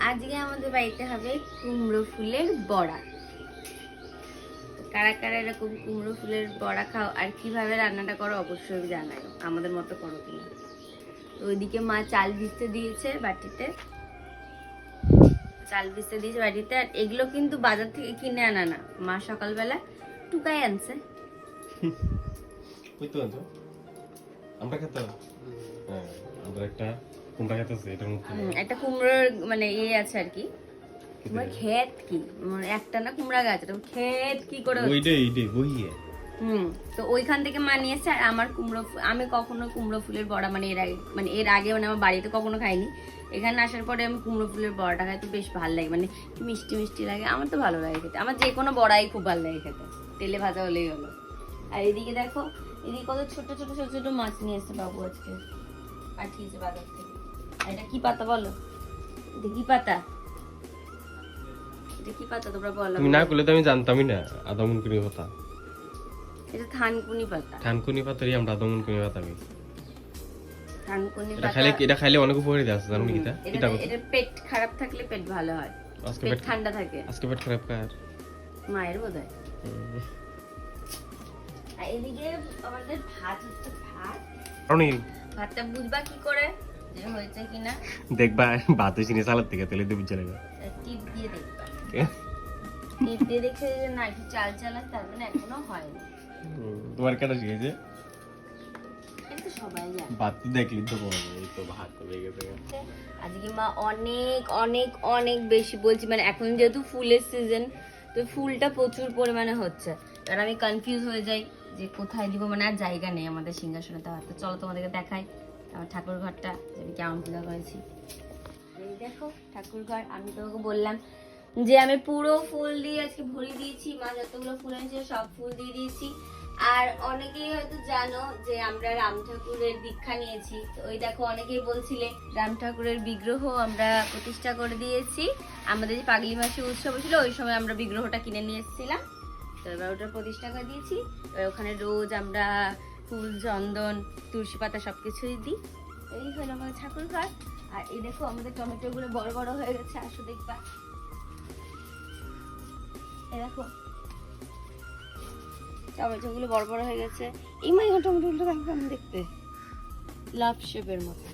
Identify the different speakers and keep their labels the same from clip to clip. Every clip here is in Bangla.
Speaker 1: আজকে আমাদের বাড়িতে হবে কুমড়ো ফুলের বড়া। কারা কারা এরকম কুমড়ো ফুলের বড়া খাও আর কিভাবে রান্নাটা করো অবশ্যই জানাও, আমাদের মতো করো কিনা। ওইদিকে মা চাল ভিজতে দিয়েছে বাটিতে, আর এগুলো কিন্তু বাজার থেকে কিনে আনা না, মা সকালবেলা টুকাই আনছে। একটা কুমড়োর মানে ইয়ে আছে আর কি, ক্ষেত কি একটা না কুমড়া গাছ, ক্ষেত কি করে তো ওইখান থেকে মা নিয়েছে। আর আমার আমি কখনো কুমড়ো ফুলের বড়া মানে এর আগে আমার বাড়িতে কখনো খাইনি। এখানে আসার পরে আমি কুমড়ো ফুলের বড়াটা খাই, তো বেশ ভালো লাগে, মানে মিষ্টি মিষ্টি লাগে, আমার তো ভালো লাগে খেতে। আমার যে কোনো বড়াই খুব ভালো লাগে খেতে, তেলে ভাজা হলেই হলো। আর এদিকে দেখো, এদিকে কত ছোট ছোট ছোট ছোট মাছ নিয়ে এসছে বাবু আজকে, পাঠিয়েছে বাজার থেকে। আর এটা কি পাতা বলো? এটা কি পাতা? এটা কি পাতা তোমরা বলো?
Speaker 2: তুমি না করলে তো আমি জানতামই না। আদামুনকুনি পাতা।
Speaker 1: এটা থানকুনি পাতা।
Speaker 2: থানকুনি পাতারই আমরা আদামুনকুনি পাতা কই।
Speaker 1: থানকুনি পাতা
Speaker 2: এটা খাইলে অনেক উপকারিতা আছে, জানো কি
Speaker 1: এটা? এটা পেট খারাপ থাকলে পেট ভালো হয়, পেট ঠান্ডা থাকে।
Speaker 2: আজকে পেট খারাপ কার?
Speaker 1: মায়ের বোধহয়। আর এদিকে আমাদের ভাত হচ্ছে, ভাতটা বুঝবা কি করে যে হয়েছে কিনা?
Speaker 2: দেখবা ভাতে চিনি সালাদ থেকে তেলে দিয়ে বুঝে নেবে,
Speaker 1: টিপ দিয়ে দেখবা। টিপ দিয়ে দেখে যে না একটু চাল চাল আছে, তার মানে এখনো হয়নি।
Speaker 2: তোমার কেন শিখেছে?
Speaker 1: এটা সবাই জানে,
Speaker 2: ভাত দেখলি তো বলবে এই তো ভাত হয়ে গেছে।
Speaker 1: আজকে মা অনেক অনেক অনেক বেশি বলছি, মানে এখন যেহেতু ফুলের সিজন, তো ফুলটা প্রচুর পরিমাণে হচ্ছে। আর আমি কনফিউজ হয়ে যাই যে কোথায় দিব, মানে আর জায়গা নেই আমাদের সিংহাসনে দেওয়ার। তো চলো তোমাদেরকে দেখাই আমার ঠাকুর ঘরটা, আমি কেমন পূজা করেছি। এই দেখো ঠাকুর ঘর, আমি তোমাকে বললাম যে আমি পুরো ফুল দিয়ে আজকে ভরিয়ে দিয়েছি। মা যতগুলো ফুল এনেছে সব ফুল দিয়ে দিয়েছি। আর অনেকেই হয়তো জানো যে আমরা রাম ঠাকুরের দীক্ষা নিয়েছি, তো ওই দেখো অনেকেই বলছিলে রাম ঠাকুরের বিগ্রহ আমরা প্রতিষ্ঠা করে দিয়েছি। আমাদের যে পাগলি মাসে উৎসব ছিল ওই সময় আমরা বিগ্রহটা কিনে নিয়ে এসেছিলাম, তো এবার ওটা প্রতিষ্ঠা করে দিয়েছি। এবার ওখানে রোজ আমরা ফুল, চন্দন, তুলসী পাতা সবকিছুই দিই। এই হলো আমাদের ঠাকুর ঘর। আর এই দেখো আমাদের টমেটো গুলো বড় বড় হয়ে গেছে, আসো দেখবা। এই দেখো টমেটো গুলো বড় বড় হয়ে গেছে। এই মাই টমেটো গুলো দেখো কেমন দেখতে, লাভ শেপের মতো।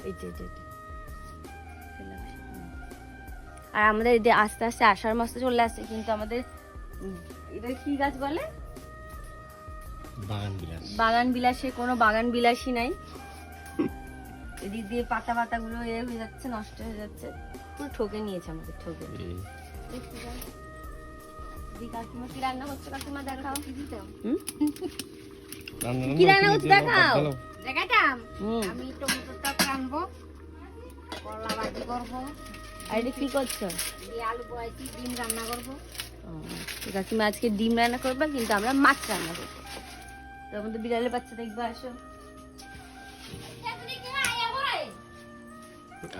Speaker 1: এই যে আর আমাদের আস্তে আস্তে আষাঢ় মাস চলে আসছে, কিন্তু আমাদের এটা কি গাছ বলে? বাগান বিলাসে কোনো বাগান বিলাসী নাই। এদিক দিয়ে পাতা পাতাগুলো হয়ে যাচ্ছে, নষ্ট হয়ে যাচ্ছে, পুরো ঠকে নিয়েছে আমাদের, ঠকে। কাকিমা কি রান্না করছে? কাকিমা দেখাও, কি রান্না করছে দেখাও।
Speaker 3: আমি টমেটোটা কাটবো, করলা ভাজি করবো।
Speaker 1: আর এটা কি করছো?
Speaker 3: আলু বয়েছি, ডিম রান্না করবো।
Speaker 1: কাকিমা আজকে ডিম রান্না করবে, কিন্তু আমরা মাছ রান্না করবো। তো আমাদের বিড়ালের বাচ্চা দেখবে, আসো।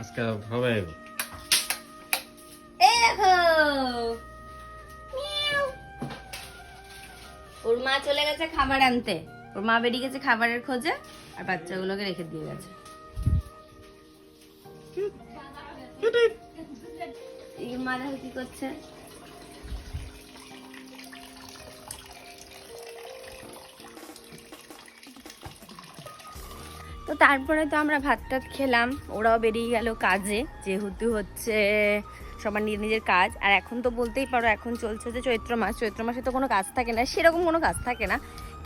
Speaker 2: আজকে হবে
Speaker 1: এই দেখো ওর মা চলে গেছে খাবার আনতে, ওর মা বেরিয়ে গেছে খাবারের খোঁজে, আর বাচ্চাগুলোকে রেখে দিয়ে গেছে। এই মা দেখো কি করছে। তো তারপরে তো আমরা ভাত টাত খেলাম, ওরাও বেরিয়ে গেল কাজে, যেহেতু হচ্ছে সবার নিজের নিজের কাজ। আর এখন তো বলতেই পারো এখন চলছে যে চৈত্র মাসে তো কোনো কাজ থাকে না, সেরকম কোনো কাজ থাকে না,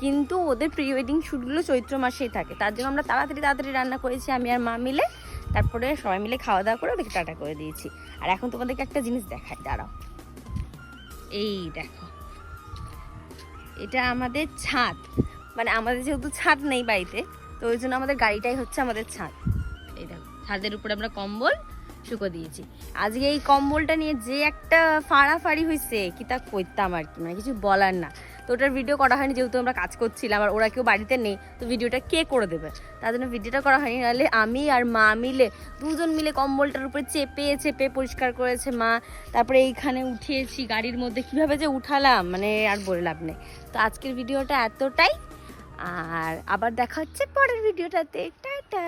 Speaker 1: কিন্তু ওদের প্রি ওয়েডিং শ্যুটগুলো চৈত্র মাসেই থাকে। তার জন্য আমরা তাড়াতাড়ি রান্না করেছি আমি আর মা মিলে, তারপরে সবাই মিলে খাওয়া দাওয়া করে ওদেরকে টাটা করে দিয়েছি। আর এখন তোমাদেরকে একটা জিনিস দেখাই, দাঁড়াও। এই দেখো, এটা আমাদের ছাদ, মানে আমাদের যেহেতু ছাদ নেই বাড়িতে, তো ওই জন্য আমাদের গাড়িটাই হচ্ছে আমাদের ছাদ। এই দেখো ছাদের উপরে আমরা কম্বল শুকো দিয়েছি। আজকে এই কম্বলটা নিয়ে যে একটা ফাড়াফাড়ি হয়েছে, কি তা কইতাম আর কি, মানে কিছু বলার না। তো ওটার ভিডিও করা হয়নি, যেহেতু আমরা কাজ করছিলাম আর ওরা কেউ বাড়িতে নেই, তো ভিডিওটা কে করে দেবে, তার জন্য ভিডিওটা করা হয়নি। নাহলে আমি আর মা মিলে দুজন মিলে কম্বলটার উপরে চেপে পরিষ্কার করেছে মা। তারপরে এইখানে উঠিয়েছি গাড়ির মধ্যে, কিভাবে যে উঠালাম মানে আর বলে লাভ নেই। তো আজকের ভিডিওটা এতটাই, আর আবার দেখা হচ্ছে পরের ভিডিওটাতে। টাটা।